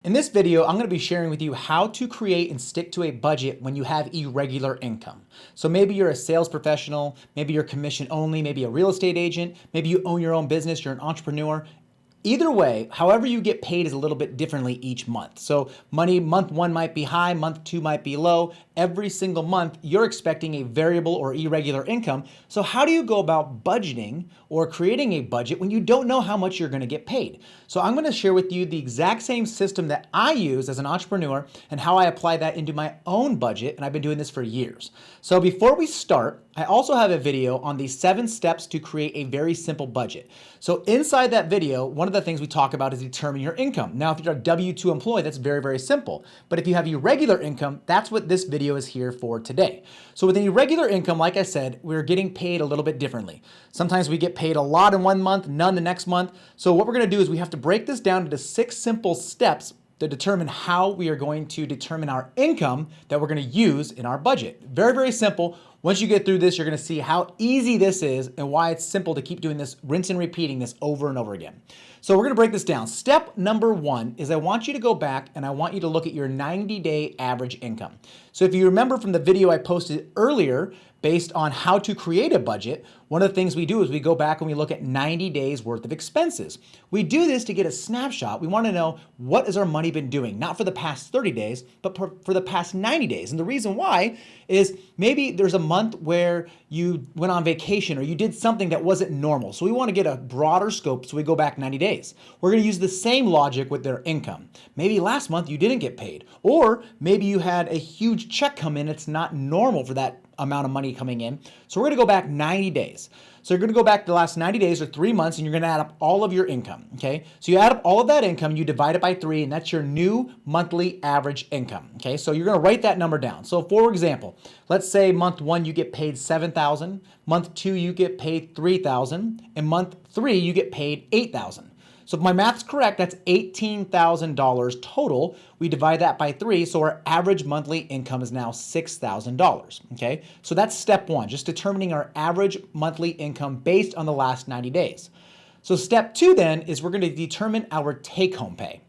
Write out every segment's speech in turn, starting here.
In this video, I'm going to be sharing with you how to create and stick to a budget when you have irregular income. So maybe you're a sales professional, maybe you're commission only, maybe a real estate agent, maybe you own your own business, you're an entrepreneur. Either way, however you get paid is a little bit differently each month. So month one might be high, month two might be low. Every single month, you're expecting a variable or irregular income. So how do you go about budgeting or creating a budget when you don't know how much you're going to get paid? So I'm going to share with you the exact same system that I use as an entrepreneur and how I apply that into my own budget. And I've been doing this for years. So before we start, I also have a video on the 7 steps to create a very simple budget. So inside that video, one of the things we talk about is determining your income. Now, if you're a W-2 employee, that's very, very simple. But if you have irregular income, that's what this video is here for today. So with an irregular income, like I said, we're getting paid a little bit differently. Sometimes we get paid a lot in one month, none the next month. So what we're going to do is we have to break this down into 6 simple steps to determine how we are going to determine our income that we're going to use in our budget. Very, very simple. Once you get through this, you're going to see how easy this is and why it's simple to keep doing this, rinse and repeating this over and over again. So we're going to break this down. Step number 1 is I want you to go back and I want you to look at your 90-day average income. So if you remember from the video I posted earlier based on how to create a budget, one of the things we do is we go back and we look at 90 days worth of expenses. We do this to get a snapshot. We want to know what has our money been doing, not for the past 30 days, but for the past 90 days. And the reason why is maybe there's a month where you went on vacation or you did something that wasn't normal. So we want to get a broader scope, so we go back 90 days. We're going to use the same logic with their income. Maybe last month you didn't get paid, or maybe you had a huge check come in. It's not normal for that amount of money coming in. So we're going to go back 90 days. So you're going to go back the last 90 days or 3 months and you're going to add up all of your income. Okay. So you add up all of that income, you divide it by 3, and that's your new monthly average income. Okay. So you're going to write that number down. So for example, let's say month 1, you get paid $7,000. Month 2, you get paid $3,000. And month 3, you get paid $8,000. So if my math's correct, that's $18,000 total. We divide that by 3, so our average monthly income is now $6,000, okay? So that's step 1, just determining our average monthly income based on the last 90 days. So step 2 then is we're going to determine our take-home pay.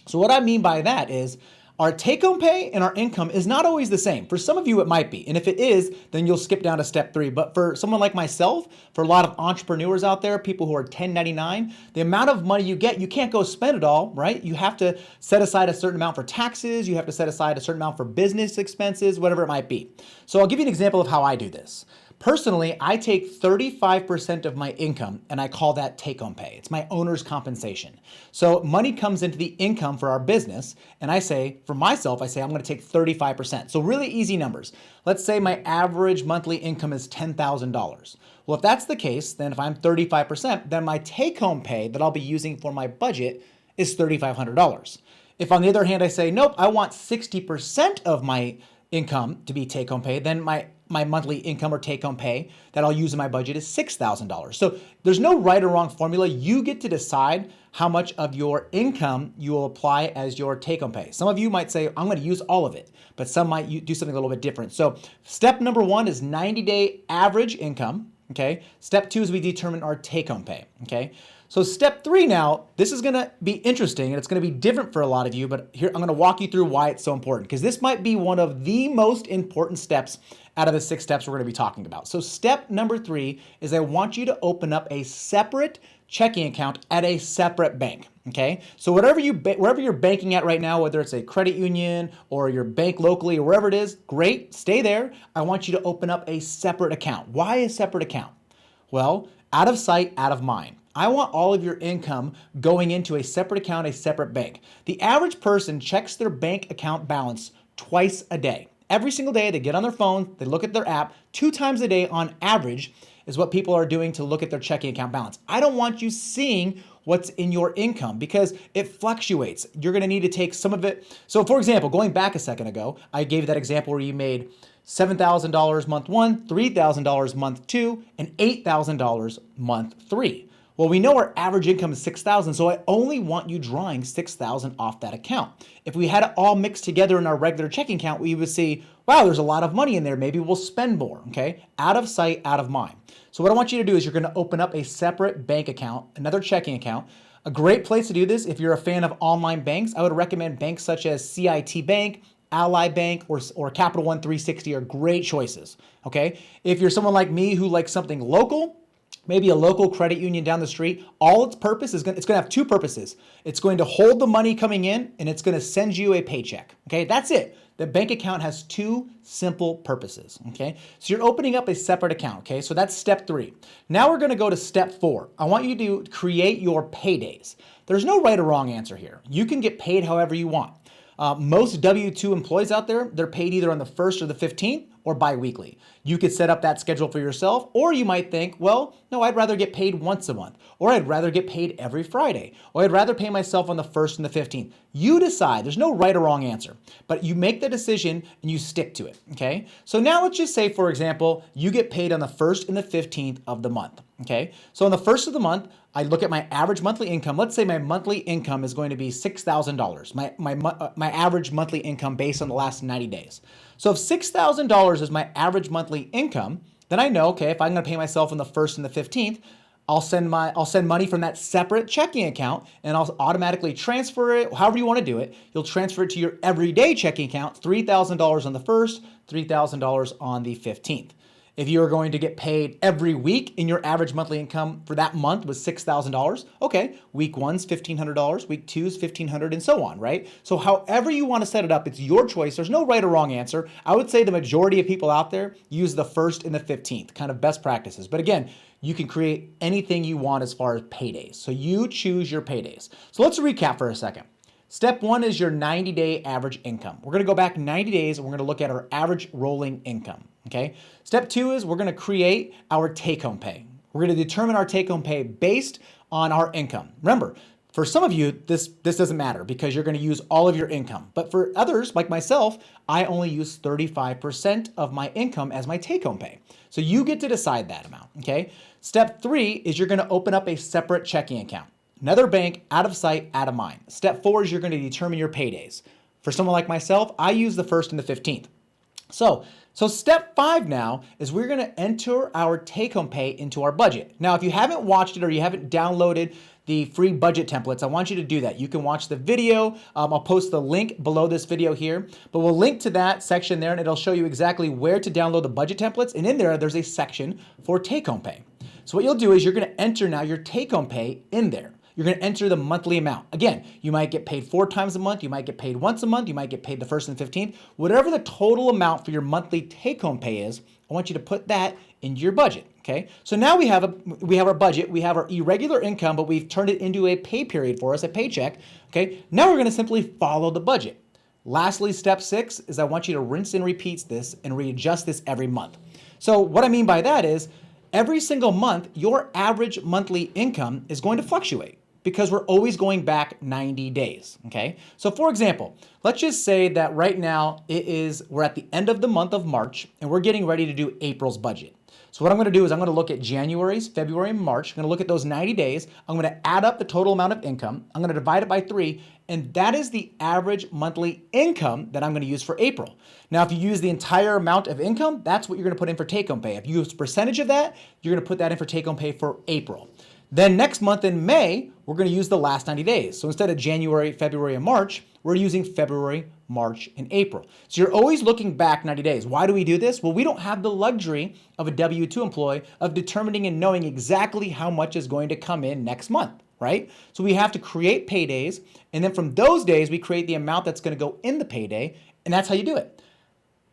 So what I mean by that is our take-home pay and our income is not always the same. For some of you, it might be. And if it is, then you'll skip down to step 3. But for someone like myself, for a lot of entrepreneurs out there, people who are 1099, the amount of money you get, you can't go spend it all, right? You have to set aside a certain amount for taxes. You have to set aside a certain amount for business expenses, whatever it might be. So I'll give you an example of how I do this. Personally, I take 35% of my income and I call that take-home pay. It's my owner's compensation. So money comes into the income for our business, and I say, for myself, I say I'm going to take 35%. So really easy numbers. Let's say my average monthly income is $10,000. Well, if that's the case, then if I'm 35%, then my take-home pay that I'll be using for my budget is $3,500. If on the other hand, I say, nope, I want 60% of my income to be take-home pay, then my monthly income or take-home pay that I'll use in my budget is $6,000. So there's no right or wrong formula. You get to decide how much of your income you will apply as your take-home pay. Some of you might say, I'm going to use all of it, but some might do something a little bit different. So step number 1 is 90-day average income. Okay. Step 2 is we determine our take-home pay. Okay. So step 3 now, this is going to be interesting and it's going to be different for a lot of you, but here I'm going to walk you through why it's so important, because this might be one of the most important steps out of the 6 steps we're going to be talking about. So step number 3 is I want you to open up a separate checking account at a separate bank. Okay. So wherever you're banking at right now, whether it's a credit union or your bank locally or wherever it is, great, stay there. I want you to open up a separate account. Why a separate account? Well, out of sight, out of mind. I want all of your income going into a separate account, a separate bank. The average person checks their bank account balance twice a day. Every single day they get on their phone, they look at their app 2 times a day on average is what people are doing to look at their checking account balance. I don't want you seeing what's in your income because it fluctuates. You're going to need to take some of it. So for example, going back a second ago, I gave that example where you made $7,000 month 1, $3,000 month 2, and $8,000 month 3. Well, we know our average income is $6,000, so I only want you drawing $6,000 off that account. If we had it all mixed together in our regular checking account, we would see, wow, there's a lot of money in there. Maybe we'll spend more, okay? Out of sight, out of mind. So what I want you to do is you're going to open up a separate bank account, another checking account. A great place to do this, if you're a fan of online banks, I would recommend banks such as CIT Bank, Ally Bank, or Capital One 360 are great choices, okay? If you're someone like me who likes something local, maybe a local credit union down the street, all its purpose is it's going to have two purposes. It's going to hold the money coming in, and it's going to send you a paycheck, okay? That's it. The bank account has two simple purposes, okay? So you're opening up a separate account, okay? So that's step 3. Now we're gonna go to step 4. I want you to create your paydays. There's no right or wrong answer here. You can get paid however you want. Most W-2 employees out there, they're paid either on the 1st or the 15th or bi-weekly. You could set up that schedule for yourself, or you might think, well, no, I'd rather get paid once a month, or I'd rather get paid every Friday, or I'd rather pay myself on the 1st and the 15th. You decide. There's no right or wrong answer, but you make the decision and you stick to it, okay? So now let's just say, for example, you get paid on the 1st and the 15th of the month, okay? So on the 1st of the month, I look at my average monthly income. Let's say my monthly income is going to be $6,000, my average monthly income based on the last 90 days. So if $6,000 is my average monthly income, then I know, okay, if I'm going to pay myself on the 1st and the 15th, I'll send money from that separate checking account, and I'll automatically transfer it, however you want to do it. You'll transfer it to your everyday checking account, $3,000 on the 1st, $3,000 on the 15th. If you are going to get paid every week and your average monthly income for that month was $6,000, okay, week 1's $1,500, week 2's $1,500, and so on, right? So however you want to set it up, it's your choice. There's no right or wrong answer. I would say the majority of people out there use the 1st and the 15th, kind of best practices. But again, you can create anything you want as far as paydays. So you choose your paydays. So let's recap for a second. Step 1 is your 90-day average income. We're going to go back 90 days and we're going to look at our average rolling income, okay? Step 2 is we're going to create our take-home pay. We're going to determine our take-home pay based on our income. Remember, for some of you, this doesn't matter because you're going to use all of your income. But for others, like myself, I only use 35% of my income as my take-home pay. So you get to decide that amount, okay? Step 3 is you're going to open up a separate checking account. Another bank, out of sight, out of mind. Step 4 is you're going to determine your paydays. For someone like myself, I use the 1st and the 15th. So step 5 now is we're going to enter our take-home pay into our budget. Now, if you haven't watched it or you haven't downloaded the free budget templates, I want you to do that. You can watch the video. I'll post the link below this video here, but we'll link to that section there and it'll show you exactly where to download the budget templates. And in there, there's a section for take-home pay. So what you'll do is you're going to enter now your take-home pay in there. You're going to enter the monthly amount. Again, you might get paid 4 times a month. You might get paid once a month. You might get paid the 1st and 15th. Whatever the total amount for your monthly take-home pay is, I want you to put that into your budget, okay? So now we have our budget. We have our irregular income, but we've turned it into a pay period for us, a paycheck, okay? Now we're going to simply follow the budget. Lastly, step 6 is I want you to rinse and repeat this and readjust this every month. So what I mean by that is every single month, your average monthly income is going to fluctuate, because we're always going back 90 days, okay? So for example, let's just say that right now we're at the end of the month of March and we're getting ready to do April's budget. So what I'm gonna do is I'm gonna look at January's, February, and March. I'm gonna look at those 90 days. I'm gonna add up the total amount of income. I'm gonna divide it by 3, and that is the average monthly income that I'm gonna use for April. Now, if you use the entire amount of income, that's what you're gonna put in for take-home pay. If you use a percentage of that, you're gonna put that in for take-home pay for April. Then next month in May, we're going to use the last 90 days. So instead of January, February, and March, we're using February, March, and April. So you're always looking back 90 days. Why do we do this? Well, we don't have the luxury of a W-2 employee of determining and knowing exactly how much is going to come in next month, right? So we have to create paydays, and then from those days, we create the amount that's going to go in the payday, and that's how you do it.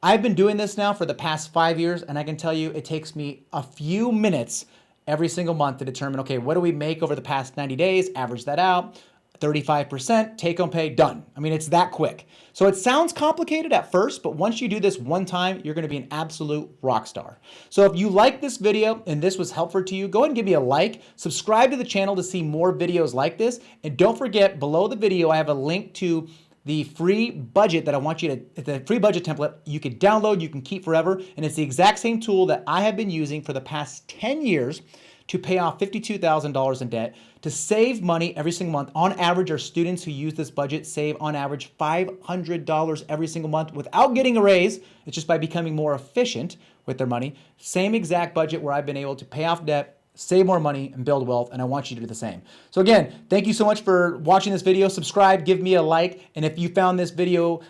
I've been doing this now for the past 5 years, and I can tell you it takes me a few minutes every single month to determine, okay, what do we make over the past 90 days, average that out, 35%, take-home pay, done. I mean, it's that quick. So it sounds complicated at first, but once you do this one time, you're gonna be an absolute rock star. So if you like this video and this was helpful to you, go ahead and give me a like, subscribe to the channel to see more videos like this, and don't forget, below the video, I have a link to the free budget that I want you to, the free budget template you can download, you can keep forever, and it's the exact same tool that I have been using for the past 10 years to pay off $52,000 in debt, to save money every single month. On average, our students who use this budget save on average $500 every single month without getting a raise. It's just by becoming more efficient with their money. Same exact budget where I've been able to pay off debt, save more money, and build wealth, and I want you to do the same. So again, thank you so much for watching this video. Subscribe, give me a like, and if you found this video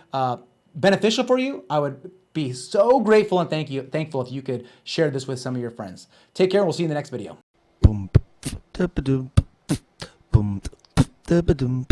beneficial for you, I would be so grateful and thankful if you could share this with some of your friends. Take care, and we'll see you in the next video. Boom, da-ba-doom, boom, da-ba-doom.